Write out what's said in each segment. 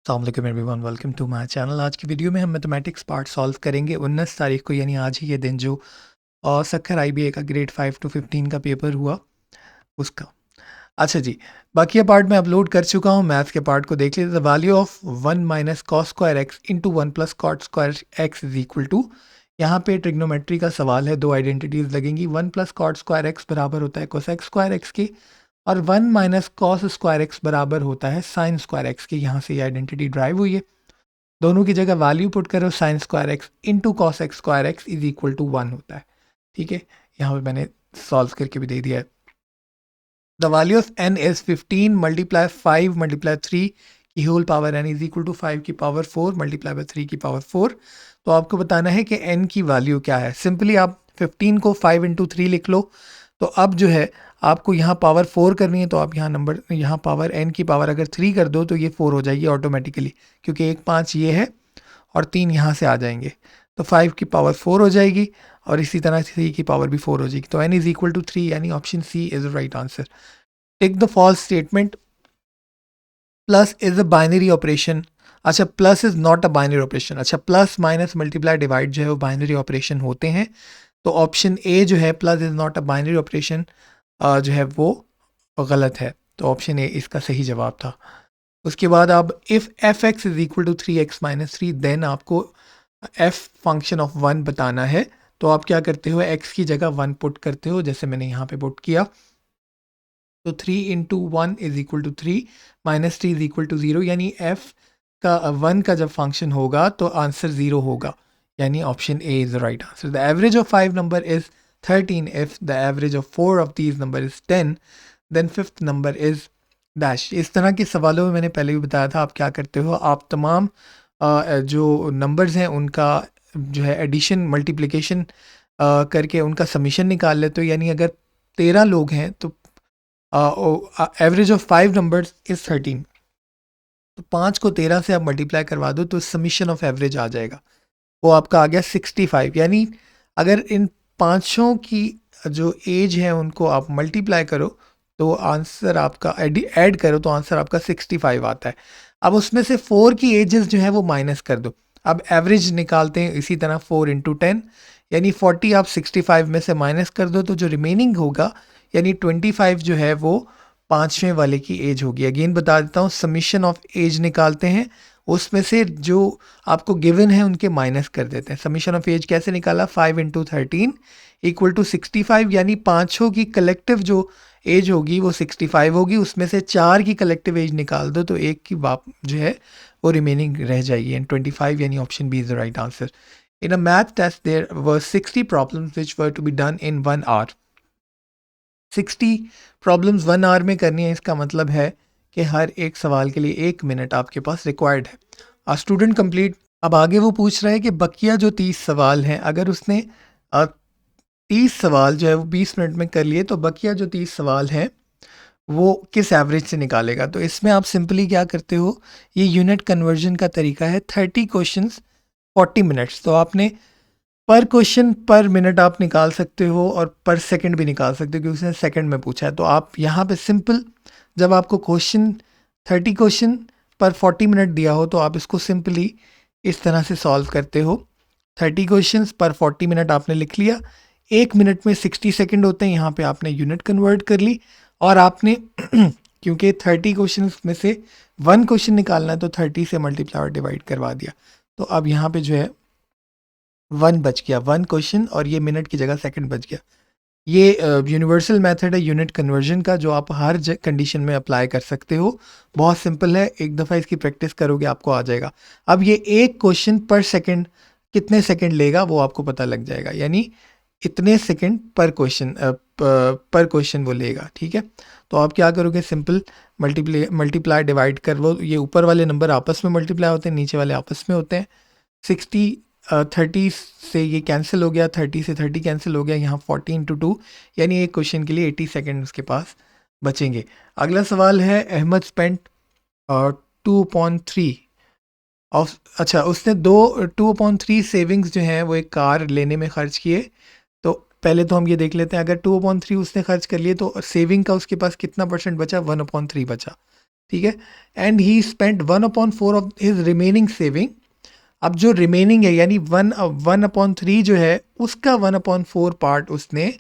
अस्सलाम वालेकुम everyone, welcome to my channel. आज की वीडियो में हम मैथमेटिक्स पार्ट सॉल्व करेंगे 19 तारीख को, यानी आज ही ये दिन जो सखर आईबीए का ग्रेड 5 to 15 का पेपर हुआ उसका। अच्छा जी, बाकी ये पार्ट मैं अपलोड कर चुका हूँ। मैथ्स के पार्ट को देख लीजिए। The value of 1 minus cos square x into 1 plus cot square x is equal to. यहाँ पे ट्रिग्नोमेट्री का सवाल है, दो आइडेंटिटीज लगेंगी। 1 प्लस कॉट स्क्वायर एक्स बराबर होता है कोसेक स्क्वायर एक्स के, और 1 माइनस कॉस स्क्वायर एक्स बराबर होता है साइन स्क्वायर एक्स की। यहाँ से ये आइडेंटिटी ड्राइव हुई है। दोनों की जगह वैल्यू पुट करो, sine square x into cos x square x is equal to 1 होता है। ठीक है, यहाँ पे मैंने सॉल्व करके भी दे दिया है। The value of n is 15 multiply 5 multiply 3 की whole power n is equal to 5 की पावर 4 मल्टीप्लाई बाई 3 की पावर 4। तो आपको बताना है कि n की वैल्यू क्या है। सिंपली आप 15 को 5 इंटू 3 लिख लो। तो अब जो है आपको यहाँ पावर 4 करनी है, तो आप यहाँ पावर n की पावर अगर 3 कर दो तो ये 4 हो जाएगी ऑटोमेटिकली, क्योंकि 1 5 ये है और 3 यहाँ से आ जाएंगे। तो 5 की पावर 4 हो जाएगी और इसी तरह 3 की पावर भी 4 हो जाएगी। तो n इज इक्वल टू 3, यानी option C is the right answer. Take the false statement plus is a binary operation. अच्छा, plus is not a binary operation. अच्छा, प्लस माइनस मल्टीप्लाई डिवाइड जो है वो बाइनरी ऑपरेशन होते हैं। तो option A जो है plus is not a binary operation जो है वो गलत है। तो ऑप्शन ए इसका सही जवाब था। उसके बाद अब if f x is equal to 3x minus 3, then आपको एफ फंक्शन ऑफ 1 बताना है। तो आप क्या करते हो, x की जगह 1 पुट करते हो, जैसे मैंने यहाँ पे पुट किया। तो 3 into 1 is equal to 3 minus 3 is equal to 0, यानी f का 1 का जब फंक्शन होगा तो आंसर 0 होगा, यानी option A is the right answer. The average of 5 number is 13 if the average of 4 of these number is 10, then fifth number is dash. इस तरह के सवालों में मैंने पहले भी बताया था, आप क्या करते हो, आप तमाम जो नंबर्स हैं उनका जो है एडिशन मल्टीप्लिकेशन करके उनका समीशन निकाल लेते हो। यानी अगर 13 लोग हैं तो एवरेज ऑफ 5 नंबर्स इज 13, तो 5 को 13 से आप मल्टीप्लाई करवा दो तो समीशन ऑफ एवरेज आ जाएगा, वो आपका आ गया 65। यानी अगर इन पाँचों की जो एज है उनको आप मल्टीप्लाई करो तो आंसर आपका ऐड करो तो आंसर आपका 65 आता है। अब उसमें से 4 की एजेस जो है वो माइनस कर दो। अब एवरेज निकालते हैं इसी तरह 4 इंटू 10, यानी 40 आप 65 में से माइनस कर दो तो जो रिमेनिंग होगा यानी 25 जो है वो पाँचवें वाले की एज होगी। अगेन बता देता हूँ, समीशन ऑफ एज निकालते हैं, उसमें से जो आपको गिवन है उनके माइनस कर देते हैं। समीशन ऑफ एज कैसे निकाला, 5 इंटू 13 इक्वल टू 65, यानी पाँचों की कलेक्टिव जो एज होगी वो 65 होगी। उसमें से 4 की कलेक्टिव एज निकाल दो तो एक की बाप जो है वो रिमेनिंग रह जाएगी, एंड 25, यानी option B is the right answer. In a math test there were 60 problems which were to be done in 1 hour. 60 problems 1 hour में करनी है, इसका मतलब है कि हर एक सवाल के लिए 1 मिनट आपके पास रिक्वायर्ड है। आ स्टूडेंट कंप्लीट। अब आगे वो पूछ रहा है कि बकिया जो 30 सवाल हैं, अगर उसने 30 सवाल जो है वो 20 मिनट में कर लिए तो बकिया जो 30 सवाल हैं वो किस एवरेज से निकालेगा। तो इसमें आप सिंपली क्या करते हो, ये यूनिट कन्वर्जन का तरीका है। 30 क्वेश्चंस 40 मिनट्स, तो आपने पर क्वेश्चन पर मिनट आप निकाल सकते हो और पर सेकंड भी निकाल सकते हो, क्योंकि उसने सेकंड में पूछा है। तो आप यहाँ पे सिंपल, जब आपको क्वेश्चन 30 क्वेश्चन पर 40 मिनट दिया हो तो आप इसको सिंपली इस तरह से सॉल्व करते हो। 30 क्वेश्चन पर 40 मिनट आपने लिख लिया, 1 मिनट में 60 सेकंड होते हैं, यहाँ पे आपने यूनिट कन्वर्ट कर ली। और आपने क्योंकि 30 क्वेश्चन में से 1 क्वेश्चन निकालना है तो 30 से मल्टीप्लाई और डिवाइड करवा दिया। तो अब यहाँ पे जो है 1 बच गया, 1 क्वेश्चन, और ये मिनट की जगह सेकंड बच गया। ये यूनिवर्सल मेथड है यूनिट कन्वर्जन का, जो आप हर कंडीशन में अप्लाई कर सकते हो। बहुत सिंपल है, एक दफ़ा इसकी प्रैक्टिस करोगे आपको आ जाएगा। अब ये एक क्वेश्चन पर सेकंड कितने सेकंड लेगा वो आपको पता लग जाएगा, यानी इतने सेकंड पर क्वेश्चन वो लेगा। ठीक है, तो आप क्या करोगे, सिंपल मल्टीप्लाई डिवाइड कर, वो ये ऊपर वाले नंबर आपस में मल्टीप्लाई होते हैं, नीचे वाले आपस में होते हैं। 60 30 से ये कैंसिल हो गया, 30 से 30 कैंसिल हो गया, यहाँ 40 इंटू 2, यानी एक क्वेश्चन के लिए 80 सेकेंड उसके पास बचेंगे। अगला सवाल है, अहमद स्पेंट 2/3 ऑफ, अच्छा उसने 2/3 सेविंग्स जो हैं वो एक कार लेने में खर्च किए। तो पहले तो हम ये देख लेते हैं, अगर 2/3 उसने खर्च कर लिए तो सेविंग का उसके पास कितना परसेंट बचा, 1/3 बचा। ठीक है, and he spent 1/4 of his remaining saving. अब जो रिमेनिंग है यानी 1/3 जो है उसका 1/4 पार्ट उसने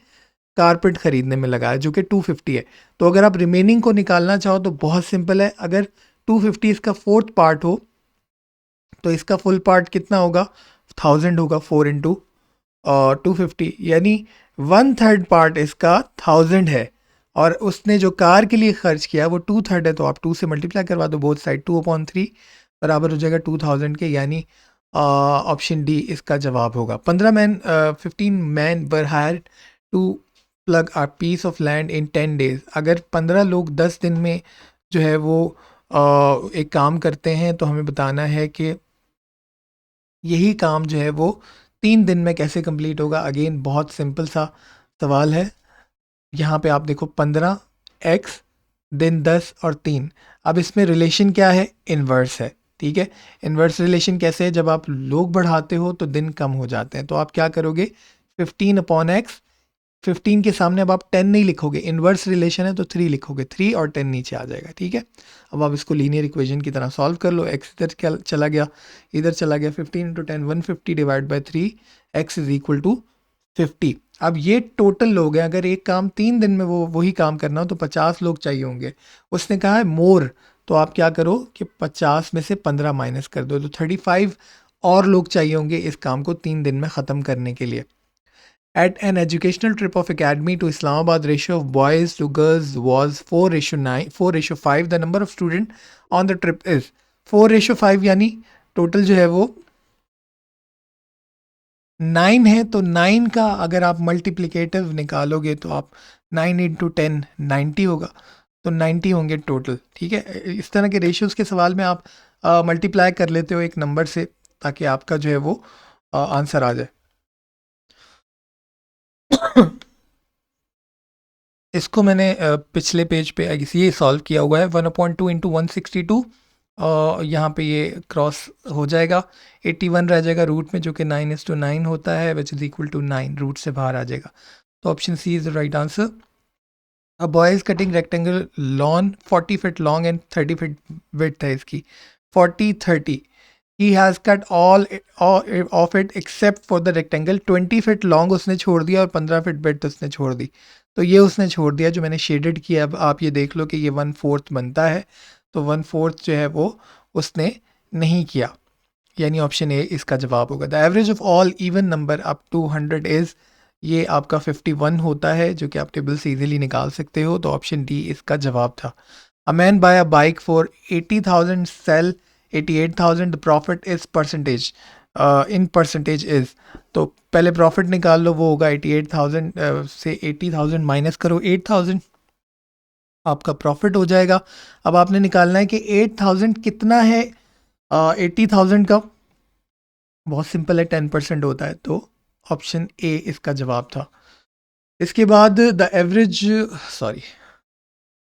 कारपेट खरीदने में लगाया जो कि 250 है। तो अगर आप रिमेनिंग को निकालना चाहो तो बहुत सिंपल है, अगर 250 इसका फोर्थ पार्ट हो तो इसका फुल पार्ट कितना होगा, 1000 होगा, 4 इंटू 250, यानी 1/3 पार्ट इसका 1000 है, और उसने जो कार के लिए खर्च किया वो 2/3 है, तो आप 2 से मल्टीप्लाई करवा दो बोथ साइड, 2/3 बराबर हो जाएगा 2000 के, यानी ऑप्शन डी इसका जवाब होगा। 15 man were hire to plough a piece of land in 10 days. अगर 15 लोग 10 दिन में जो है वो एक काम करते हैं तो हमें बताना है कि यही काम जो है वो 3 दिन में कैसे कंप्लीट होगा। अगेन बहुत सिंपल सा सवाल है, यहाँ पे आप देखो 15 x दिन 10 और 3। अब इसमें रिलेशन क्या है, इन्वर्स है, ठीक है। इन्वर्स रिलेशन कैसे है, जब आप लोग बढ़ाते हो तो दिन कम हो जाते हैं, तो आप क्या करोगे 15/x, 15 के सामने अब आप 10 नहीं लिखोगे, इन्वर्स रिलेशन है तो 3 लिखोगे, 3 और 10 नीचे आ जाएगा, ठीक है। अब आप इसको लीनियर इक्वेशन की तरह सॉल्व कर लो, x इधर चला गया, इधर चला गया, 15 × 10 150 divide by 3, x is equal to 50। अब ये टोटल लोग हैं, अगर एक काम 3 दिन में वो वही काम करना हो तो 50 लोग चाहिए होंगे। उसने कहा है मोर, तो आप क्या करो कि 50 में से 15 माइनस कर दो, तो 35 और लोग चाहिए होंगे इस काम को 3 दिन में ख़त्म करने के लिए। At an educational trip of academy to Islamabad, ratio of boys to girls was 4:9, 4:5. The number of students on the trip is 4:5, यानी टोटल जो है वो 9 है, तो 9 का अगर आप मल्टीप्लिकेटिव निकालोगे तो आप 9 इंटू 10 90 होगा, तो 90 होंगे टोटल, ठीक है। इस तरह के रेशियोज़ के सवाल में आप मल्टीप्लाई कर लेते हो एक नंबर से ताकि आपका जो है वो आंसर आ जाए। इसको मैंने पिछले पेज पे ये सॉल्व किया हुआ है, 1/2 इंटू 162, यहाँ पे ये क्रॉस हो जाएगा, 81 रह जाएगा रूट में जो कि 9:9 होता है, which is equal to 9, root से बाहर आ जाएगा, तो option C is the right answer. A boy is cutting rectangle lawn 40 feet long and 30 feet width है इसकी, 40-30, he has cut all of it except for the rectangle, 20 feet long उसने छोड़ दिया और 15 फीट विड्थ उसने छोड़ दी, तो ये उसने छोड़ दिया जो मैंने शेडेड किया। अब आप ये देख लो कि ये 1/4 बनता है, तो 1/4 जो है वो उसने नहीं किया, यानी ऑप्शन ए इसका जवाब होगा। The average of all even number up to 100 is, ये आपका 51 होता है जो कि आप टेबल से इजीली निकाल सकते हो, तो ऑप्शन डी इसका जवाब था। A man buy a bike for 80,000 sell 88,000, the profit is percentage in percentage is, तो पहले प्रॉफिट निकाल लो, वो होगा 88,000 से 80,000 माइनस करो 8,000, आपका प्रॉफिट हो जाएगा। अब आपने निकालना है कि 8,000 कितना है 80,000 का, बहुत सिंपल है, 10% होता है, तो ऑप्शन ए इसका जवाब था। इसके बाद the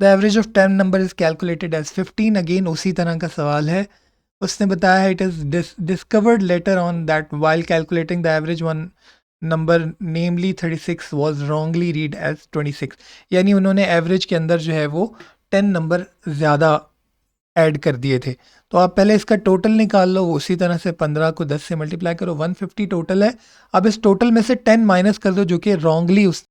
average of 10 number is calculated as 15, again उसी तरह का सवाल है। उसने बताया है it is discovered later on that while calculating the average one number namely 36 was wrongly read as 26, यानी उन्होंने एवरेज के अंदर जो है वो 10 नंबर ज़्यादा ऐड कर दिए थे। तो आप पहले इसका टोटल निकाल लो, उसी तरह से 15 को 10 से मल्टीप्लाई करो, 150 टोटल है। अब इस टोटल में से 10 माइनस कर दो जो कि रॉन्गली उस